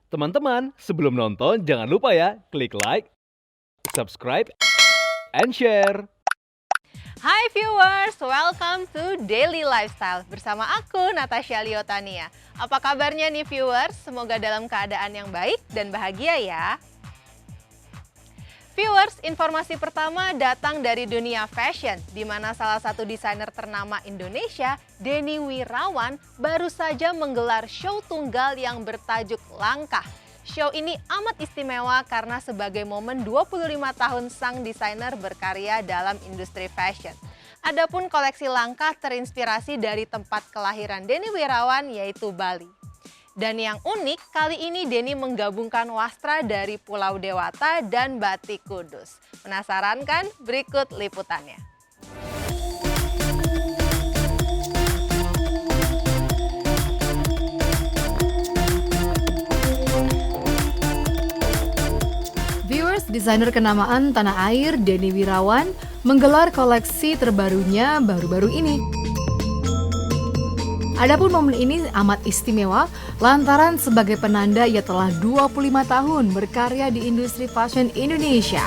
Teman-teman, sebelum nonton jangan lupa ya klik like, subscribe, and share. Hai viewers, welcome to Daily Lifestyle bersama aku Natasha Liotania. Apa kabarnya nih viewers? Semoga dalam keadaan yang baik dan bahagia ya. Viewers, informasi pertama datang dari dunia fashion, di mana salah satu desainer ternama Indonesia, Denny Wirawan, baru saja menggelar show tunggal yang bertajuk Langkah. Show ini amat istimewa karena sebagai momen 25 tahun sang desainer berkarya dalam industri fashion. Adapun koleksi Langkah terinspirasi dari tempat kelahiran Denny Wirawan, yaitu Bali. Dan yang unik, kali ini Denny menggabungkan wastra dari Pulau Dewata dan Batik Kudus. Penasaran kan? Berikut liputannya. Viewers, desainer kenamaan tanah air Denny Wirawan menggelar koleksi terbarunya baru-baru ini. Adapun momen ini amat istimewa lantaran sebagai penanda ia telah 25 tahun berkarya di industri fashion Indonesia.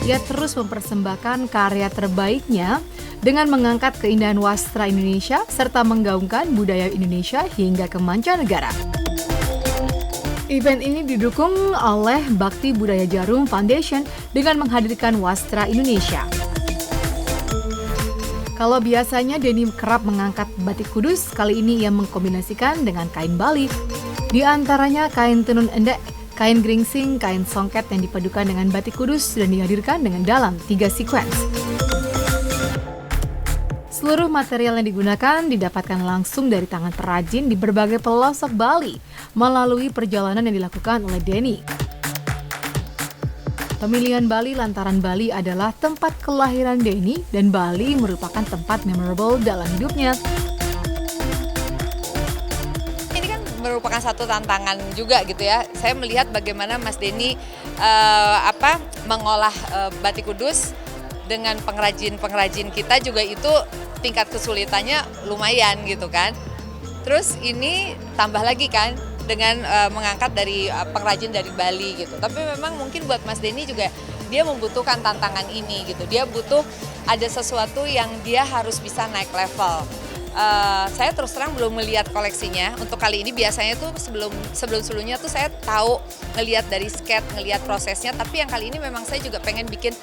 Ia terus mempersembahkan karya terbaiknya dengan mengangkat keindahan wastra Indonesia serta menggaungkan budaya Indonesia hingga ke mancanegara. Event ini didukung oleh Bakti Budaya Jarum Foundation dengan menghadirkan wastra Indonesia. Kalau biasanya Denny kerap mengangkat batik kudus, kali ini ia mengkombinasikan dengan kain Bali. Di antaranya kain tenun endek, kain geringsing, kain songket yang dipadukan dengan batik kudus dan dihadirkan dengan dalam 3 sequence. Seluruh material yang digunakan didapatkan langsung dari tangan perajin di berbagai pelosok Bali melalui perjalanan yang dilakukan oleh Denny. Pemilihan Bali lantaran Bali adalah tempat kelahiran Denny dan Bali merupakan tempat memorable dalam hidupnya. Ini kan merupakan satu tantangan juga gitu ya. Saya melihat bagaimana Mas Denny mengolah batik kudus dengan pengrajin-pengrajin kita juga itu tingkat kesulitannya lumayan gitu kan. Terus ini tambah lagi kan dengan mengangkat dari pengrajin dari Bali gitu. Tapi memang mungkin buat Mas Denny juga dia membutuhkan tantangan ini gitu. Dia butuh ada sesuatu yang dia harus bisa naik level. Saya terus terang belum melihat koleksinya. Untuk kali ini biasanya tuh sebelumnya tuh saya tahu ngelihat dari sketch, ngelihat prosesnya. Tapi yang kali ini memang saya juga pengen bikin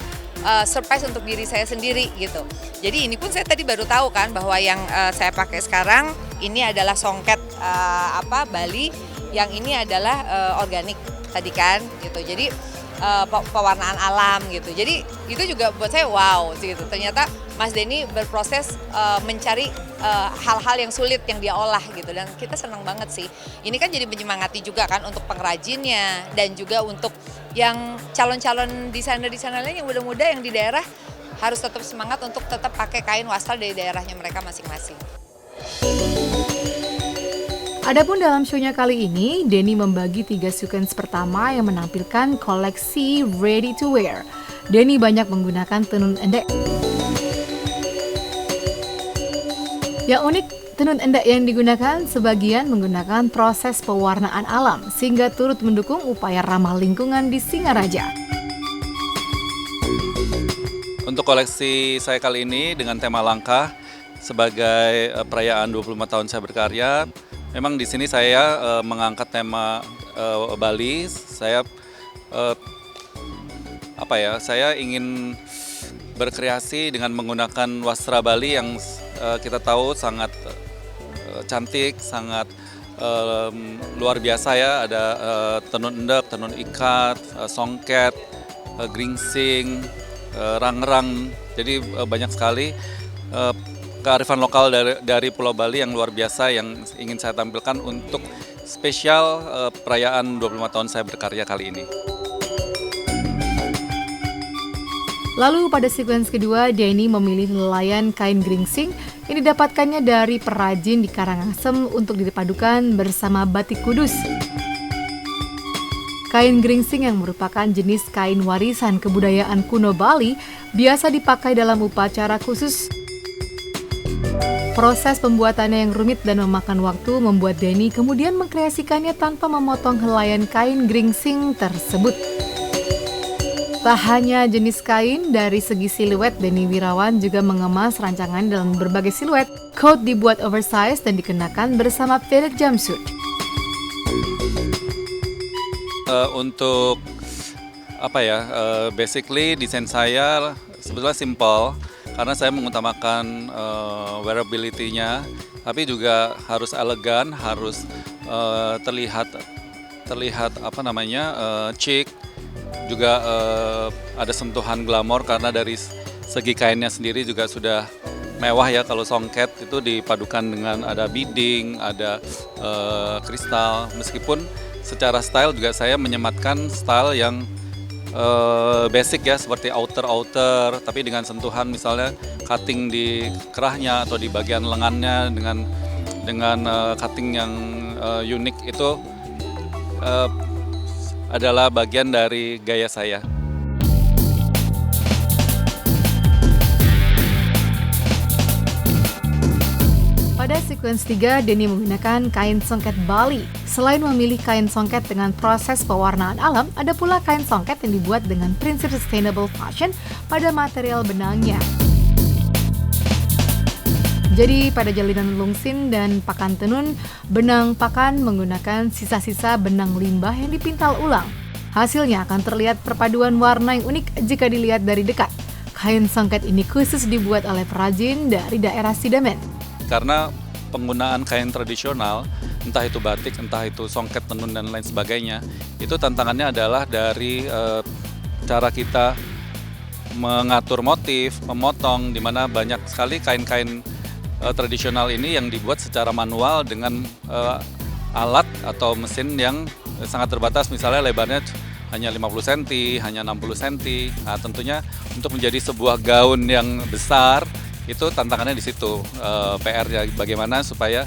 surprise untuk diri saya sendiri gitu. Jadi ini pun saya tadi baru tahu kan bahwa yang saya pakai sekarang ini adalah songket Bali. Yang ini adalah organik tadi kan gitu. Jadi pewarnaan alam gitu. Jadi itu juga buat saya wow gitu. Ternyata Mas Denny berproses mencari hal-hal yang sulit yang dia olah gitu, dan kita senang banget sih. Ini kan jadi menyemangati juga kan untuk pengrajinnya dan juga untuk yang calon-calon desainer-desainer lain yang muda-muda yang di daerah harus tetap semangat untuk tetap pakai kain wastra dari daerahnya mereka masing-masing. Adapun dalam show-nya kali ini, Denny membagi 3 sequence pertama yang menampilkan koleksi ready to wear. Denny banyak menggunakan tenun endek. Yang unik, tenun endek yang digunakan sebagian menggunakan proses pewarnaan alam sehingga turut mendukung upaya ramah lingkungan di Singaraja. Untuk koleksi saya kali ini dengan tema Langkah sebagai perayaan 25 tahun saya berkarya, memang di sini saya mengangkat tema Bali. Saya ingin berkreasi dengan menggunakan wastra Bali yang kita tahu sangat cantik, sangat luar biasa ya. Ada tenun endek, tenun ikat, songket, geringsing, rangrang. Jadi banyak sekali kearifan lokal dari Pulau Bali yang luar biasa yang ingin saya tampilkan untuk spesial perayaan 25 tahun saya berkarya kali ini. Lalu pada sequence kedua, Denny memilih helaian kain geringsing yang didapatkannya dari perajin di Karangasem untuk dipadukan bersama batik kudus. Kain geringsing yang merupakan jenis kain warisan kebudayaan kuno Bali biasa dipakai dalam upacara khusus. Proses pembuatannya yang rumit dan memakan waktu membuat Denny kemudian mengkreasikannya tanpa memotong helaian kain geringsing tersebut. Tak hanya jenis kain, dari segi siluet, Denny Wirawan juga mengemas rancangan dalam berbagai siluet. Coat dibuat oversize dan dikenakan bersama fitted jumpsuit. Untuk basically desain saya sebetulnya simple karena saya mengutamakan wearability-nya, tapi juga harus elegan, harus terlihat chic, juga ada sentuhan glamor karena dari segi kainnya sendiri juga sudah mewah ya. Kalau songket itu dipadukan dengan ada beading, ada kristal, meskipun secara style juga saya menyematkan style yang basic ya, seperti outer, tapi dengan sentuhan misalnya cutting di kerahnya atau di bagian lengannya dengan cutting yang unik. Itu adalah bagian dari gaya saya. Pada sequence 3, Denny menggunakan kain songket Bali. Selain memilih kain songket dengan proses pewarnaan alam, ada pula kain songket yang dibuat dengan prinsip sustainable fashion pada material benangnya. Jadi pada jalinan lungsin dan pakan tenun, benang pakan menggunakan sisa-sisa benang limbah yang dipintal ulang. Hasilnya akan terlihat perpaduan warna yang unik jika dilihat dari dekat. Kain songket ini khusus dibuat oleh perajin dari daerah Sidamen. Karena penggunaan kain tradisional, entah itu batik, entah itu songket, tenun, dan lain sebagainya, itu tantangannya adalah dari cara kita mengatur motif, memotong, di mana banyak sekali kain-kain tradisional ini yang dibuat secara manual dengan alat atau mesin yang sangat terbatas, misalnya lebarnya hanya 50 cm, hanya 60 cm. Nah, tentunya untuk menjadi sebuah gaun yang besar, itu tantangannya di situ. PR-nya bagaimana supaya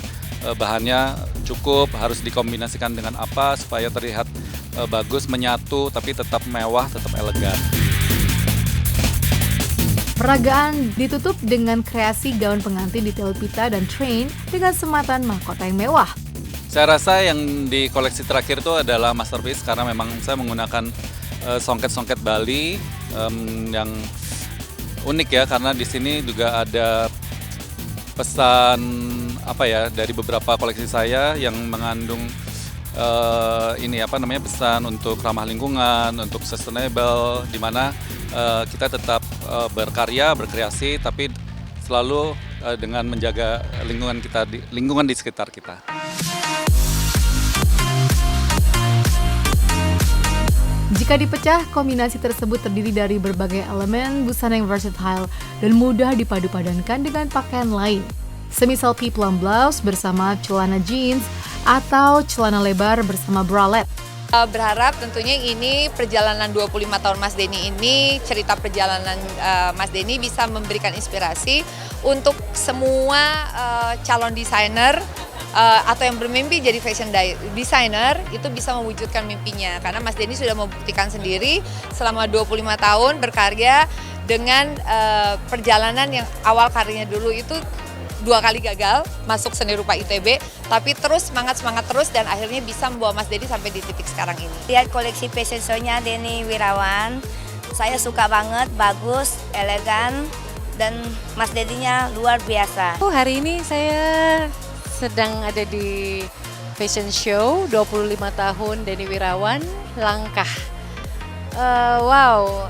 bahannya cukup, harus dikombinasikan dengan apa supaya terlihat bagus, menyatu, tapi tetap mewah, tetap elegan. Peragaan ditutup dengan kreasi gaun pengantin detail pita dan train dengan sematan mahkota yang mewah. Saya rasa yang di koleksi terakhir itu adalah masterpiece karena memang saya menggunakan songket-songket Bali yang unik ya, karena di sini juga ada pesan dari beberapa koleksi saya yang mengandung pesan untuk ramah lingkungan, untuk sustainable, di mana kita tetap berkarya, berkreasi, tapi selalu dengan menjaga lingkungan di sekitar kita. Jika dipecah, kombinasi tersebut terdiri dari berbagai elemen busana yang versatile dan mudah dipadu-padankan dengan pakaian lain. Semisal peplum blouse bersama celana jeans atau celana lebar bersama bralette. Berharap tentunya ini perjalanan 25 tahun Mas Denny ini, cerita perjalanan Mas Denny bisa memberikan inspirasi untuk semua calon desainer atau yang bermimpi jadi fashion designer, itu bisa mewujudkan mimpinya. Karena Mas Denny sudah membuktikan sendiri selama 25 tahun berkarya dengan perjalanan yang awal karirnya dulu itu 2 kali gagal masuk seni rupa ITB, tapi terus semangat terus dan akhirnya bisa membawa Mas Denny sampai di titik sekarang ini. Lihat koleksi fashion show-nya Denny Wirawan, saya suka banget, bagus, elegan, dan Mas Denny-nya luar biasa. Hari ini saya sedang ada di fashion show 25 tahun Denny Wirawan, Langkah. Wow,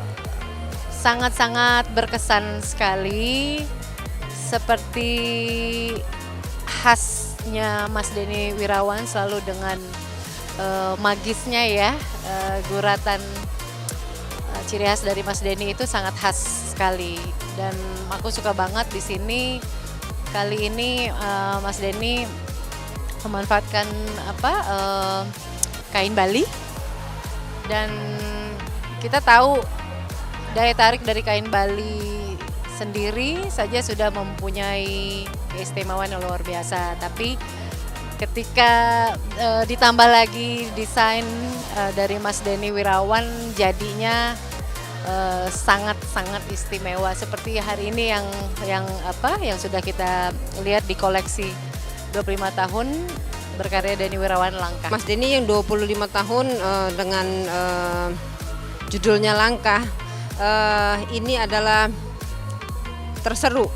sangat-sangat berkesan sekali. Seperti khasnya Mas Denny Wirawan selalu dengan magisnya ya, guratan ciri khas dari Mas Denny itu sangat khas sekali. Dan aku suka banget di sini. Kali ini Mas Denny memanfaatkan kain Bali, dan kita tahu daya tarik dari kain Bali sendiri saja sudah mempunyai keistimewaan yang luar biasa. Tapi ketika ditambah lagi desain dari Mas Denny Wirawan, jadinya sangat-sangat istimewa seperti hari ini yang sudah kita lihat di koleksi 25 tahun berkarya Denny Wirawan Langkah. Mas Denny yang 25 tahun dengan judulnya Langkah, ini adalah terseru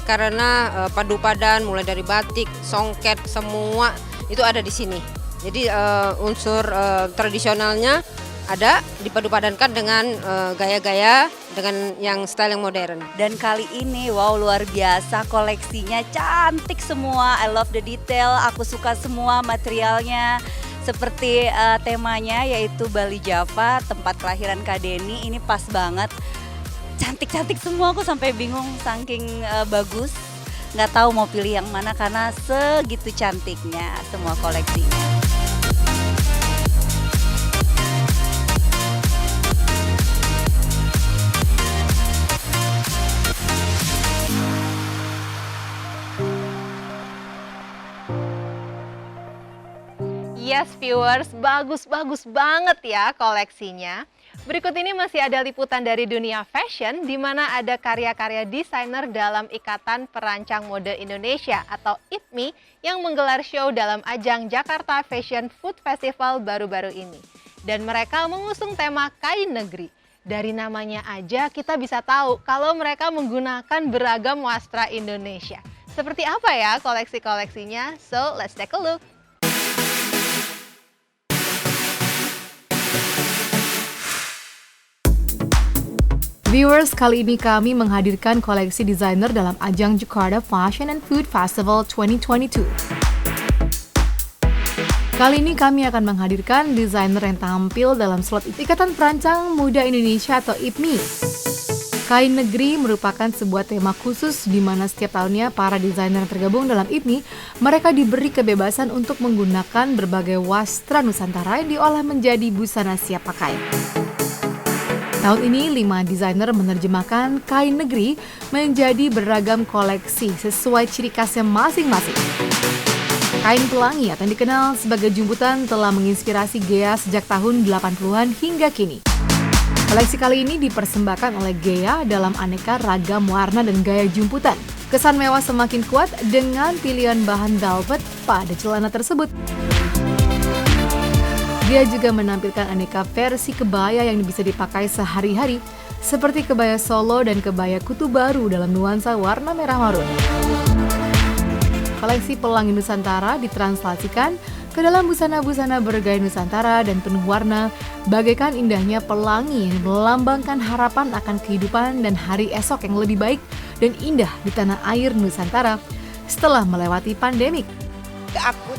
karena padu padan mulai dari batik, songket, semua itu ada di sini. Jadi unsur tradisionalnya ada dipadu-padankan dengan gaya-gaya dengan yang style yang modern. Dan kali ini wow luar biasa, koleksinya cantik semua. I love the detail, aku suka semua materialnya. Seperti temanya yaitu Bali Java, tempat kelahiran Kak Denny, ini pas banget. Cantik-cantik semua, aku sampai bingung saking bagus. Nggak tahu mau pilih yang mana karena segitu cantiknya semua koleksinya. Yes viewers, bagus-bagus banget ya koleksinya. Berikut ini masih ada liputan dari dunia fashion di mana ada karya-karya desainer dalam Ikatan Perancang Mode Indonesia atau IPMI yang menggelar show dalam ajang Jakarta Fashion Food Festival baru-baru ini. Dan mereka mengusung tema kain negeri. Dari namanya aja kita bisa tahu kalau mereka menggunakan beragam wastra Indonesia. Seperti apa ya koleksi-koleksinya? So, let's take a look. Viewers, kali ini kami menghadirkan koleksi desainer dalam ajang Jakarta Fashion and Food Festival 2022. Kali ini kami akan menghadirkan desainer yang tampil dalam slot Ikatan Perancang Muda Indonesia atau IPMI. Kain negeri merupakan sebuah tema khusus di mana setiap tahunnya para desainer yang tergabung dalam IPMI, mereka diberi kebebasan untuk menggunakan berbagai wastra Nusantara yang diolah menjadi busana siap pakai. Tahun ini, 5 desainer menerjemahkan kain negeri menjadi beragam koleksi sesuai ciri khasnya masing-masing. Kain pelangi atau yang dikenal sebagai jumputan telah menginspirasi Gea sejak tahun 80-an hingga kini. Koleksi kali ini dipersembahkan oleh Gea dalam aneka ragam warna dan gaya jumputan. Kesan mewah semakin kuat dengan pilihan bahan velvet pada celana tersebut. Dia juga menampilkan aneka versi kebaya yang bisa dipakai sehari-hari, seperti kebaya Solo dan kebaya Kutu Baru dalam nuansa warna merah marun. Koleksi Pelangi Nusantara ditranslasikan ke dalam busana-busana bergaya Nusantara dan penuh warna, bagaikan indahnya pelangi yang melambangkan harapan akan kehidupan dan hari esok yang lebih baik dan indah di tanah air Nusantara setelah melewati pandemik. Aku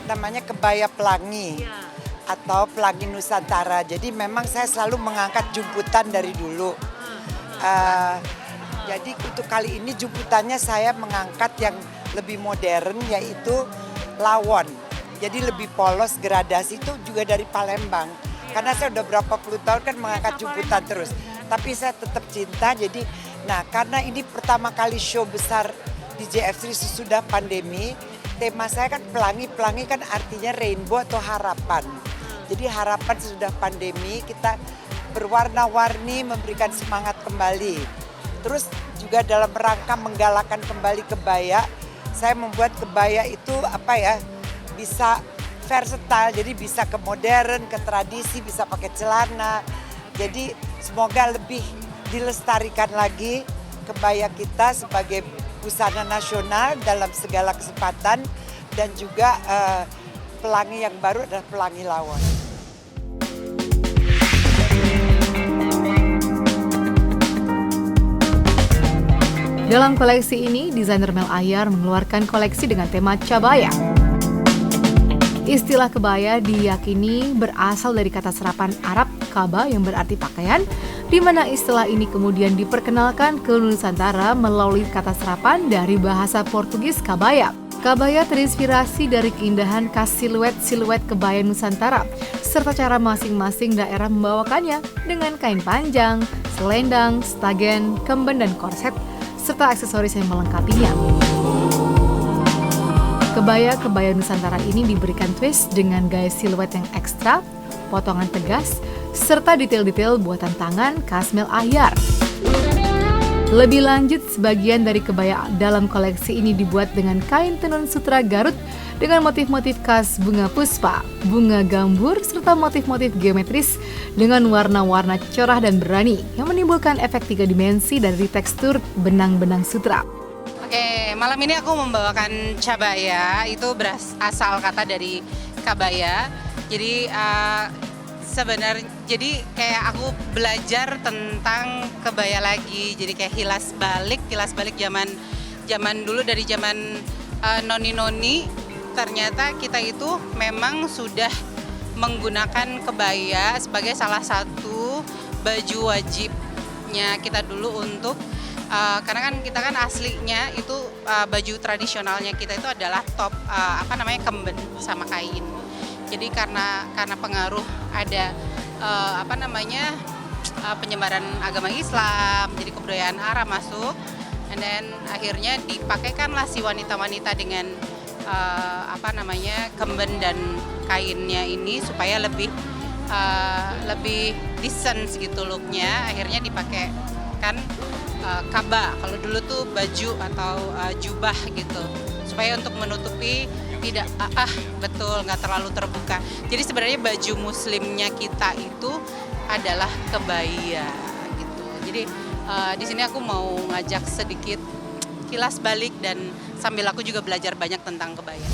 namanya kebaya pelangi. Atau pelangi Nusantara. Jadi memang saya selalu mengangkat jumputan dari dulu. Jadi untuk kali ini jumputannya saya mengangkat yang lebih modern yaitu lawon. Jadi lebih polos, gradasi itu juga dari Palembang. Karena saya udah berapa puluh tahun kan mengangkat jumputan terus. Tapi saya tetap cinta. Jadi, karena ini pertama kali show besar di JF3 sesudah pandemi, tema saya kan pelangi kan artinya rainbow atau harapan. Jadi harapan sesudah pandemi kita berwarna-warni memberikan semangat kembali. Terus juga dalam rangka menggalakkan kembali kebaya, saya membuat kebaya itu bisa versatile, jadi bisa ke modern, ke tradisi, bisa pakai celana. Jadi semoga lebih dilestarikan lagi kebaya kita sebagai busana nasional dalam segala kesempatan dan juga pelangi yang baru adalah pelangi lawon. Dalam koleksi ini, desainer Mel Ayar mengeluarkan koleksi dengan tema cabaya. Istilah kebaya diyakini berasal dari kata serapan Arab kaba yang berarti pakaian, di mana istilah ini kemudian diperkenalkan ke Nusantara melalui kata serapan dari bahasa Portugis kabaya. Kabaya terinspirasi dari keindahan khas siluet-siluet kebaya Nusantara, serta cara masing-masing daerah membawakannya dengan kain panjang, selendang, stagen, kemben, dan korset, serta aksesoris yang melengkapinya. Kebaya-kebaya Nusantara ini diberikan twist dengan gaya siluet yang ekstra, potongan tegas, serta detail-detail buatan tangan Kasmel Ahyar. Lebih lanjut, sebagian dari kebaya dalam koleksi ini dibuat dengan kain tenun sutra Garut dengan motif-motif khas bunga puspa, bunga gambur, serta motif-motif geometris dengan warna-warna cerah dan berani yang menimbulkan efek 3 dimensi dari tekstur benang-benang sutra. Oke, malam ini aku membawakan cabaya, itu asal kata dari kabaya. Jadi sebenarnya kayak aku belajar tentang kebaya lagi. Jadi kayak hilas balik zaman dulu, dari zaman noni-noni, ternyata kita itu memang sudah menggunakan kebaya sebagai salah satu baju wajibnya kita dulu untuk karena kan kita kan aslinya itu baju tradisionalnya kita itu adalah top kemben sama kain. Jadi karena pengaruh ada penyebaran agama Islam, jadi kebudayaan Arab masuk, and then akhirnya dipakaikanlah si wanita-wanita dengan kemben dan kainnya ini supaya lebih decent gitu looknya. Akhirnya dipakai kan kaba, kalau dulu tuh baju atau jubah gitu, supaya untuk menutupi tidak betul, nggak terlalu terbuka. Jadi sebenarnya baju muslimnya kita itu adalah kebaya gitu. Jadi di sini aku mau ngajak sedikit kilas balik dan sambil aku juga belajar banyak tentang kebaya.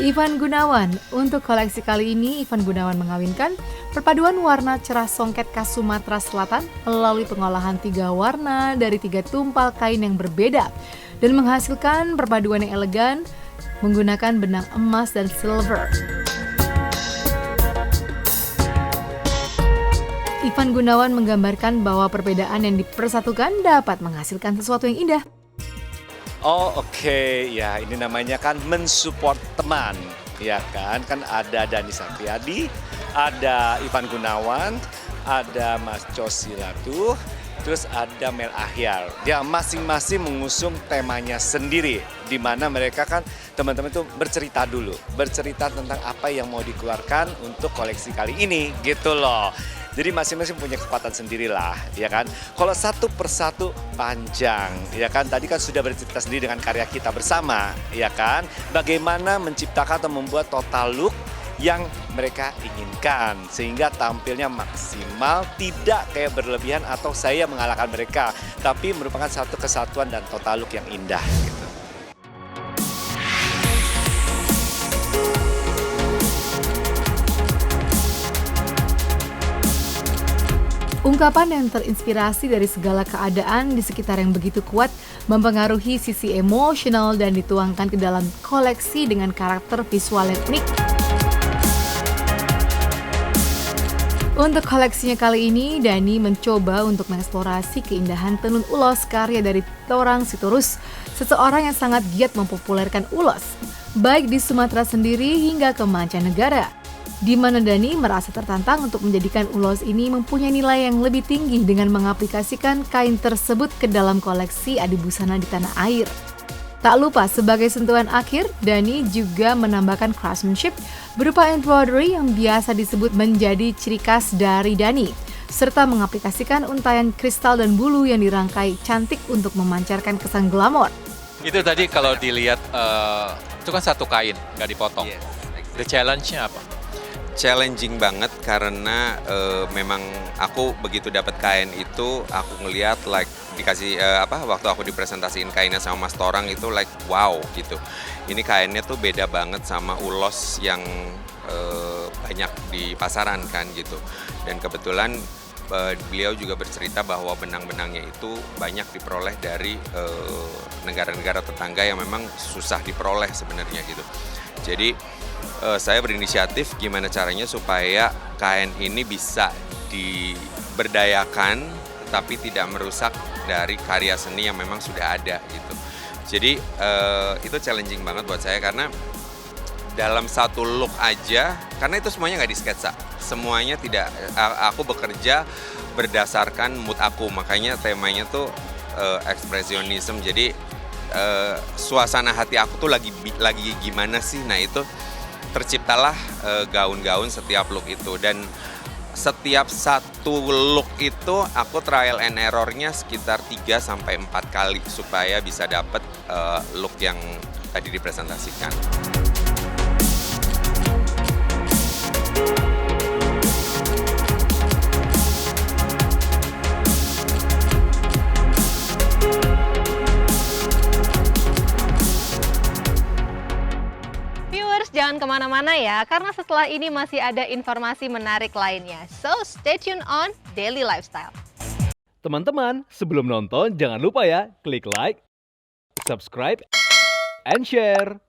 Ivan Gunawan. Untuk koleksi kali ini, Ivan Gunawan mengawinkan perpaduan warna cerah songket khas Sumatera Selatan melalui pengolahan 3 warna dari 3 tumpal kain yang berbeda dan menghasilkan perpaduan yang elegan menggunakan benang emas dan silver. Ivan Gunawan menggambarkan bahwa perbedaan yang dipersatukan dapat menghasilkan sesuatu yang indah. Oh oke, ya ini namanya kan mensupport teman, ya kan ada Dani Satriadi, ada Ivan Gunawan, ada Mas Cosilatu, terus ada Mel Ahyar. Dia masing-masing mengusung temanya sendiri, di mana mereka kan teman-teman itu bercerita tentang apa yang mau dikeluarkan untuk koleksi kali ini, gitu loh. Jadi masing-masing punya kekuatan sendirilah, ya kan. Kalau satu persatu panjang, ya kan. Tadi kan sudah bercerita sendiri dengan karya kita bersama, ya kan. Bagaimana menciptakan atau membuat total look yang mereka inginkan sehingga tampilnya maksimal, tidak kayak berlebihan atau saya mengalahkan mereka, tapi merupakan satu kesatuan dan total look yang indah, gitu. Ungkapan yang terinspirasi dari segala keadaan di sekitar yang begitu kuat mempengaruhi sisi emosional dan dituangkan ke dalam koleksi dengan karakter visual yang unik. Untuk koleksinya kali ini, Dani mencoba untuk mengeksplorasi keindahan tenun ulos karya dari Torang Sitorus, seseorang yang sangat giat mempopulerkan ulos, baik di Sumatera sendiri hingga ke mancanegara, di mana Dani merasa tertantang untuk menjadikan ulos ini mempunyai nilai yang lebih tinggi dengan mengaplikasikan kain tersebut ke dalam koleksi adibusana di tanah air. Tak lupa, sebagai sentuhan akhir, Dani juga menambahkan craftsmanship berupa embroidery yang biasa disebut menjadi ciri khas dari Dani, serta mengaplikasikan untayan kristal dan bulu yang dirangkai cantik untuk memancarkan kesan glamor. Itu tadi kalau dilihat, itu kan satu kain, nggak dipotong. Yes. The challenge-nya apa? Challenging banget karena memang aku begitu dapat kain itu aku ngelihat dikasih waktu aku dipresentasiin kainnya sama Mas Torang itu wow gitu. Ini kainnya tuh beda banget sama ulos yang banyak di pasaran kan gitu. Dan kebetulan beliau juga bercerita bahwa benang-benangnya itu banyak diperoleh dari negara-negara tetangga yang memang susah diperoleh sebenarnya gitu. Jadi saya berinisiatif gimana caranya supaya kain ini bisa diberdayakan tapi tidak merusak dari karya seni yang memang sudah ada gitu. Jadi itu challenging banget buat saya karena dalam satu look aja, karena itu semuanya nggak disketsa, semuanya tidak, aku bekerja berdasarkan mood aku, makanya temanya tuh ekspresionisme. Jadi suasana hati aku tuh lagi gimana sih. Nah itu terciptalah gaun-gaun setiap look itu, dan setiap satu look itu aku trial and errornya sekitar 3-4 kali supaya bisa dapet look yang tadi dipresentasikan. Jangan kemana-mana ya, karena setelah ini masih ada informasi menarik lainnya. So, stay tune on Daily Lifestyle. Teman-teman, sebelum nonton jangan lupa ya, klik like, subscribe, and share.